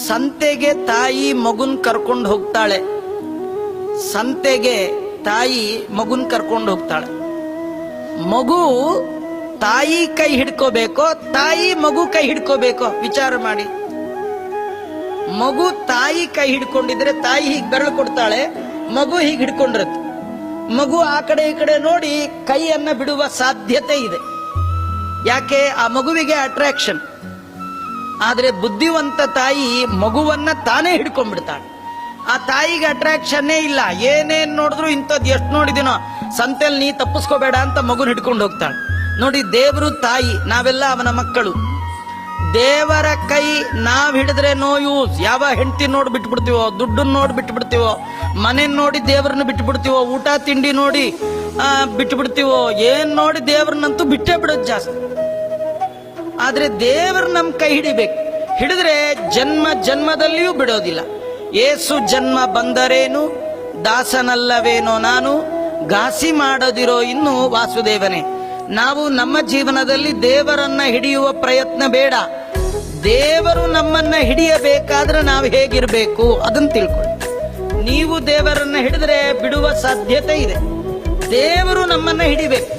ಸಂತೆಗೆ ತಾಯಿ ಮಗುನ್ ಕರ್ಕೊಂಡು ಹೋಗ್ತಾಳೆ. ಸಂತೆಗೆ ತಾಯಿ ಮಗುನ್ ಕರ್ಕೊಂಡು ಹೋಗ್ತಾಳೆ. ಮಗು ತಾಯಿ ಕೈ ಹಿಡ್ಕೋಬೇಕೋ, ತಾಯಿ ಮಗು ಕೈ ಹಿಡ್ಕೋಬೇಕೋ? ವಿಚಾರ ಮಾಡಿ. ಮಗು ತಾಯಿ ಕೈ ಹಿಡ್ಕೊಂಡಿದ್ರೆ ತಾಯಿ ಹೀಗೆ ಬೆರಳು ಕೊಡ್ತಾಳೆ, ಮಗು ಹೀಗೆ ಹಿಡ್ಕೊಂಡಿರುತ್ತೆ. ಮಗು ಆ ಕಡೆ ಈ ಕಡೆ ನೋಡಿ ಕೈಯನ್ನ ಬಿಡುವ ಸಾಧ್ಯತೆ ಇದೆ. ಯಾಕೆ? ಆ ಮಗುವಿಗೆ ಅಟ್ರಾಕ್ಷನ್. ಆದ್ರೆ ಬುದ್ಧಿವಂತ ತಾಯಿ ಮಗುವನ್ನ ತಾನೇ ಹಿಡ್ಕೊಂಡ್ಬಿಡ್ತಾಳೆ. ಆ ತಾಯಿಗೆ ಅಟ್ರಾಕ್ಷನ್ನೇ ಇಲ್ಲ. ಏನೇನ್ ನೋಡಿದ್ರು ಇಂಥದ್ದು ಎಷ್ಟು ನೋಡಿದಿನೋ, ಸಂತೆಲ್ ನೀ ತಪ್ಪಿಸ್ಕೋಬೇಡ ಅಂತ ಮಗುನ ಹಿಡ್ಕೊಂಡು ಹೋಗ್ತಾಳೆ. ನೋಡಿ, ದೇವರು ತಾಯಿ, ನಾವೆಲ್ಲ ಅವನ ಮಕ್ಕಳು. ದೇವರ ಕೈ ನಾವ್ ಹಿಡಿದ್ರೆ ನೋ ಯೂಸ್. ಯಾವ ಹೆಂಡತಿ ನೋಡಿ ಬಿಟ್ಬಿಡ್ತೀವೋ, ದುಡ್ಡನ್ನ ನೋಡಿ ಬಿಟ್ಬಿಡ್ತೀವೋ, ಮನೆ ನೋಡಿ ದೇವ್ರನ್ನ ಬಿಟ್ಬಿಡ್ತೀವೋ, ಊಟ ತಿಂಡಿ ನೋಡಿ ಬಿಟ್ಬಿಡ್ತೀವೋ, ಏನ್ ನೋಡಿ ದೇವ್ರನ್ನಂತೂ ಬಿಟ್ಟೇ ಬಿಡೋದು ಜಾಸ್ತಿ. ಆದ್ರೆ ದೇವರು ನಮ್ ಕೈ ಹಿಡಿಬೇಕು. ಹಿಡಿದ್ರೆ ಜನ್ಮ ಜನ್ಮದಲ್ಲಿಯೂ ಬಿಡೋದಿಲ್ಲ. ಏಸು ಜನ್ಮ ಬಂದರೇನು, ದಾಸನಲ್ಲವೇನೋ ನಾನು, ಘಾಸಿ ಮಾಡದಿರೋ ಇನ್ನು ವಾಸುದೇವನೇ. ನಾವು ನಮ್ಮ ಜೀವನದಲ್ಲಿ ದೇವರನ್ನ ಹಿಡಿಯುವ ಪ್ರಯತ್ನ ಬೇಡ. ದೇವರು ನಮ್ಮನ್ನ ಹಿಡಿಯಬೇಕಾದ್ರೆ ನಾವು ಹೇಗಿರ್ಬೇಕು ಅದನ್ನ ತಿಳ್ಕೊಳ್ಳಿ. ನೀವು ದೇವರನ್ನ ಹಿಡಿದ್ರೆ ಬಿಡುವ ಸಾಧ್ಯತೆ ಇದೆ. ದೇವರು ನಮ್ಮನ್ನ ಹಿಡಿಬೇಕು.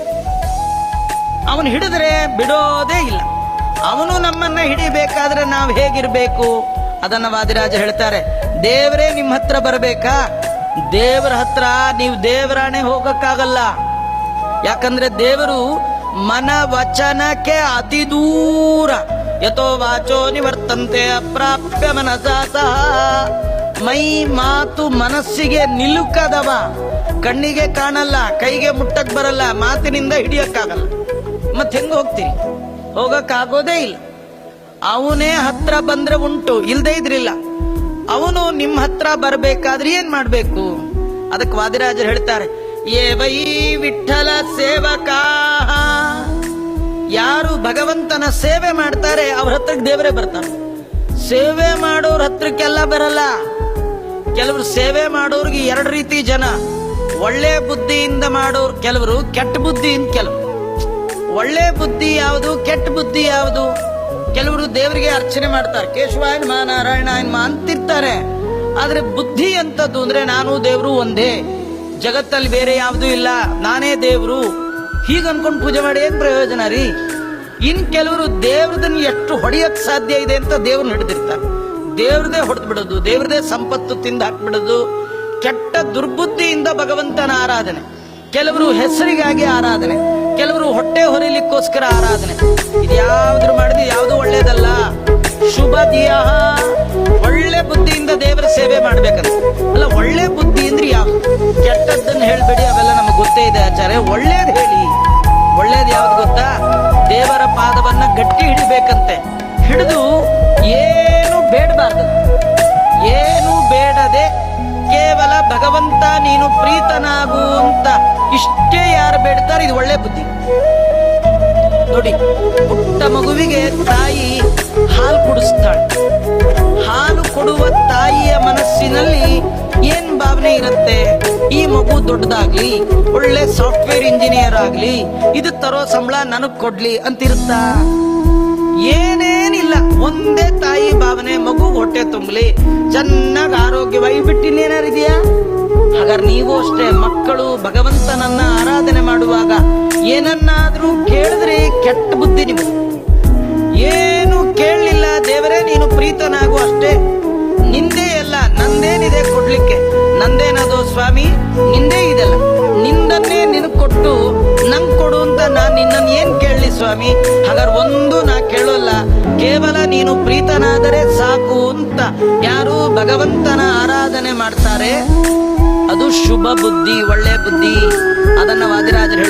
ಅವನು ಹಿಡಿದ್ರೆ ಬಿಡೋದೇ ಇಲ್ಲ. ಅವನು ನಮ್ಮನ್ನ ಹಿಡಿಬೇಕಾದ್ರೆ ನಾವು ಹೇಗಿರ್ಬೇಕು ಅದನ್ನ ವಾದಿರಾಜ ಹೇಳ್ತಾರೆ. ದೇವರೇ ನಿಮ್ಮ ಹತ್ರ ಬರಬೇಕಾ? ದೇವರ ಹತ್ರ ನೀವು ದೇವರಾಣೆ ಹೋಗಕ್ಕಾಗಲ್ಲ. ಯಾಕಂದ್ರೆ ದೇವರು ಮನ ವಚನಕ್ಕೆ ಅತಿ ದೂರ. ಯಥೋ ವಾಚೋ ನಿವರ್ತಂತೆ ಅಪ್ರಾಪ್ಯ ಮನಸಾತ. ಮೈ ಮಾತು ಮನಸ್ಸಿಗೆ ನಿಲುಕದವ. ಕಣ್ಣಿಗೆ ಕಾಣಲ್ಲ, ಕೈಗೆ ಮುಟ್ಟಕ್ ಬರಲ್ಲ, ಮಾತಿನಿಂದ ಹಿಡಿಯಕ್ಕಾಗಲ್ಲ. ಮತ್ತೆ ಹೆಂಗ ಹೋಗ್ತೀರಿ? ಹೋಗಕ್ಕಾಗೋದೇ ಇಲ್ಲ. ಅವನೇ ಹತ್ರ ಬಂದ್ರೆ ಉಂಟು, ಇಲ್ದೇ ಇದ್ರಿಲ್ಲ. ಅವನು ನಿಮ್ಮ ಹತ್ರ ಬರ್ಬೇಕಾದ್ರೆ ಏನ್ ಮಾಡ್ಬೇಕು? ಅದಕ್ಕೆ ವಾದಿರಾಜರು ಹೇಳ್ತಾರೆ, ಏ ವೈ ವಿಠಲ ಸೇವಕಾ. ಯಾರು ಭಗವಂತನ ಸೇವೆ ಮಾಡ್ತಾರೆ ಅವ್ರ ಹತ್ರಕ್ಕೆ ದೇವರೇ ಬರ್ತಾರೆ. ಸೇವೆ ಮಾಡೋರ್ ಹತ್ರಕ್ಕೆಲ್ಲ ಬರಲ್ಲ. ಕೆಲವರು ಸೇವೆ ಮಾಡೋರ್ಗೆ ಎರಡು ರೀತಿ ಜನ. ಒಳ್ಳೆ ಬುದ್ಧಿಯಿಂದ ಮಾಡೋರು ಕೆಲವರು, ಕೆಟ್ಟ ಬುದ್ಧಿಯಿಂದ ಕೆಲವರು. ಒಳ್ಳೆ ಬುದ್ಧಿ ಯಾವುದು, ಕೆಟ್ಟ ಬುದ್ಧಿ ಯಾವುದು? ಕೆಲವರು ದೇವರಿಗೆ ಅರ್ಚನೆ ಮಾಡ್ತಾರೆ, ಕೇಶವಾಯನ್ ಮಾ ನಾರಾಯಣಾಯನ್ ಮಾ ಅಂತಿರ್ತಾರೆ. ಆದ್ರೆ ಬುದ್ಧಿ ಅಂತದ್ದು ಅಂದ್ರೆ ನಾನು ದೇವರು ಒಂದೇ, ಜಗತ್ತಲ್ಲಿ ಬೇರೆ ಯಾವುದು ಇಲ್ಲ, ನಾನೇ ದೇವರು, ಹೀಗ ಅನ್ಕೊಂಡು ಪೂಜೆ ಮಾಡಿ ಏನ್ ಪ್ರಯೋಜನ ರೀ? ಇನ್ ಕೆಲವರು ದೇವ್ರದನ್ನ ಎಷ್ಟು ಹೊಡೆಯಕ್ ಸಾಧ್ಯ ಇದೆ ಅಂತ ದೇವ್ರನ್ನ ಹಿಡಿದಿರ್ತಾರೆ. ದೇವ್ರದೇ ಹೊಡೆದು ಬಿಡೋದು, ದೇವ್ರದೇ ಸಂಪತ್ತು ತಿಂದು ಹಾಕ್ಬಿಡೋದು. ಕೆಟ್ಟ ದುರ್ಬುದ್ಧಿಯಿಂದ ಭಗವಂತನ ಆರಾಧನೆ. ಕೆಲವರು ಹೆಸರಿಗಾಗಿ ಆರಾಧನೆ, ಕೆಲವರು ಹೊಟ್ಟೆ ಹೊರಿಲಿಕ್ಕೋಸ್ಕರ ಆರಾಧನೆ. ಇದ್ಯಾವ್ದು ಮಾಡಿದ್ರೆ ಯಾವುದು ಒಳ್ಳೇದಲ್ಲ. ಶುಭ ದಿಯ, ಒಳ್ಳೆ ಬುದ್ಧಿಯಿಂದ ದೇವರ ಸೇವೆ ಮಾಡ್ಬೇಕಂತ ಅಲ್ಲ. ಒಳ್ಳೆ ಬುದ್ಧಿ ಅಂದ್ರೆ ಯಾವ್ದು? ಕೆಟ್ಟದ್ದನ್ನ ಹೇಳ್ಬೇಡಿ, ಅವೆಲ್ಲ ನಮ್ಗೆ ಗೊತ್ತೇ ಇದೆ ಆಚಾರ್ಯ. ಒಳ್ಳೇದ್ ಹೇಳಿ. ಒಳ್ಳೇದ್ ಯಾವ್ದು ಗೊತ್ತಾ? ದೇವರ ಪಾದವನ್ನ ಗಟ್ಟಿ ಹಿಡಿಬೇಕಂತೆ. ಹಿಡಿದು ಏನು ಬೇಡಬಾರ್ದು, ಏನು ಬೇಡದೆ ಕೇವಲ ಭಗವಂತ ನೀನು ಪ್ರೀತನಾಗು ಅಂತ ಇಷ್ಟೇ ಯಾರು ಬೇಡ್ತಾರೆ, ಇದು ಒಳ್ಳೆ ಬುದ್ಧಿ. ನೋಡಿ, ಪುಟ್ಟ ಮಗುವಿಗೆ ತಾಯಿ ಹಾಲು ಕುಡಿಸ್ತಾಳೆ. ಹಾಲು ಕೊಡುವ ತಾಯಿಯ ಮನಸ್ಸಿನಲ್ಲಿ ಏನ್ ಭಾವನೆ ಇರುತ್ತೆ? ಈ ಮಗು ದೊಡ್ಡದಾಗ್ಲಿ, ಒಳ್ಳೆ ಸಾಫ್ಟ್ವೇರ್ ಇಂಜಿನಿಯರ್ ಆಗ್ಲಿ, ಇದು ತರೋ ಸಂಬಳ ನನಗ್ ಕೊಡ್ಲಿ ಅಂತಿರುತ್ತಾ? ಏನೇನಿಲ್ಲ. ಒಂದೇ ತಾಯಿ ಭಾವನೆ, ಮಗು ಹೊಟ್ಟೆ ತುಂಬಲಿ, ಚೆನ್ನಾಗಿ ಆರೋಗ್ಯವಾಗಿ. ಬಿಟ್ಟಿನ್ನೇನಾರಿದೆಯಾ? ಹಾಗಾದ್ರೆ ನೀವು ಅಷ್ಟೇ, ಮಕ್ಕಳು ಭಗವಂತನನ್ನ ಆರಾಧನೆ ಮಾಡುವಾಗ ಏನನ್ನಾದ್ರೂ ಕೇಳಿದ್ರೆ ಕೆಟ್ಟ ಬುದ್ಧಿ ನಿಮ್ಗೆ. ಏನು ಕೇಳಲಿಲ್ಲ, ದೇವರೇ ನೀನು ಪ್ರೀತನಾಗು ಅಷ್ಟೇ. ನಿಂದೇ ಎಲ್ಲ, ನಂದೇನಿದೆ ಕೊಡ್ಲಿಕ್ಕೆ? ನಂದೇನದು ಸ್ವಾಮಿ? ನಿಂದೇ ಇದೆಲ್ಲ, ನಿಂದನ್ನೇ ನಿನಗ್ ಕೊಟ್ಟು ನಂಗ್ ಕೊಡು ಅಂತ ನಾನ್ ನಿನ್ನನ್ನು ಏನ್ ಕೇಳಲಿ ಸ್ವಾಮಿ? ಹಾಗಾದ್ರೆ ಒಂದು ನಾ ಕೇಳೋಲ್ಲ, ಕೇವಲ ನೀನು ಪ್ರೀತನಾದರೆ ಸಾಕು ಅಂತ ಯಾರು ಭಗವಂತನ ಆರಾಧನೆ ಮಾಡ್ತಾರೆ, ಅದು ಶುಭ ಬುದ್ಧಿ, ಒಳ್ಳೆ ಬುದ್ಧಿ. ಅದನ್ನ ವಾದಿರಾಜರು